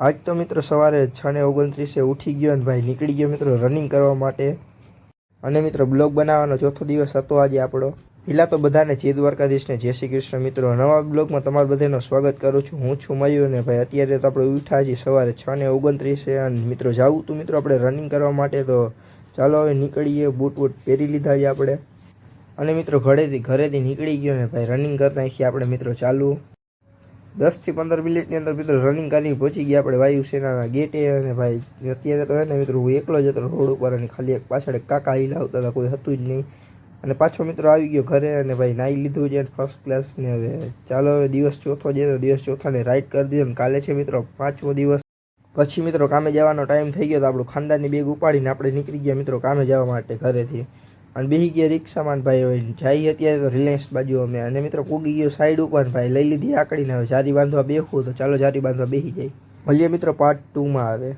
આજ તો મિત્રો સવારે 6:29 ઉઠી ગયો અને ભાઈ નીકળી ગયો મિત્રો રનિંગ કરવા માટે। અને મિત્રો બ્લોગ બનાવવાનો ચોથો દિવસ હતો આજે આપણો। પહેલાં તો બધાને જય દ્વારકાધીશને જય શ્રી કૃષ્ણ મિત્રો। નવા બ્લોગમાં તમારું બધાનું સ્વાગત કરું છું। હું છું મયુર ને ભાઈ અત્યારે તો આપણે ઉઠ્યા છીએ સવારે 6:29 અને મિત્રો જાવું તો મિત્રો આપણે રનિંગ કરવા માટે। તો ચાલો હવે નીકળીએ। બૂટ પહેરી લીધા છે આપણે અને મિત્રો ઘરેથી નીકળી ગયો ને ભાઈ રનિંગ કરી નાખીએ આપણે મિત્રો ચાલુ। 10 થી 15 મિનિટની અંદર મિત્રો રનિંગ કરી પહોંચી ગયા આપણે વાયુસેનાના ગેટે। અને ભાઈ અત્યારે તો હે ને મિત્રો હું એકલો જ હતો રોડ ઉપર અને ખાલી એક પાછળ એક કાકા હિલાવતા હતા, કોઈ હતું જ નહીં। અને પાછો મિત્રો આવી ગયો ઘરે અને ભાઈ નાહી લીધું છે ફર્સ્ટ ક્લાસ ને। હવે ચાલો હવે દિવસ ચોથો છે તો દિવસ ચોથાને રાઈડ કરી દીધો। કાલે છે મિત્રો 5મો દિવસ। પછી મિત્રો કામે જવાનો ટાઈમ થઈ ગયો તો આપણું ખાનદાનની બેગ ઉપાડીને આપણે નીકળી ગયા મિત્રો કામે જવા માટે ઘરેથી। અને બેસી ગયા રિક્ષામાં ભાઈ હોય જઈએ અત્યારે તો રિલાયન્સ બાજુ અમે। અને મિત્રો પૂગી ગયો સાઈડ ઉપર ભાઈ લઈ લીધી આકડીને। હવે જારી બાંધવા બેસવું તો ચાલો જારી બાંધવા બેસી જાય। મળીએ મિત્રો પાર્ટ 2માં આવે।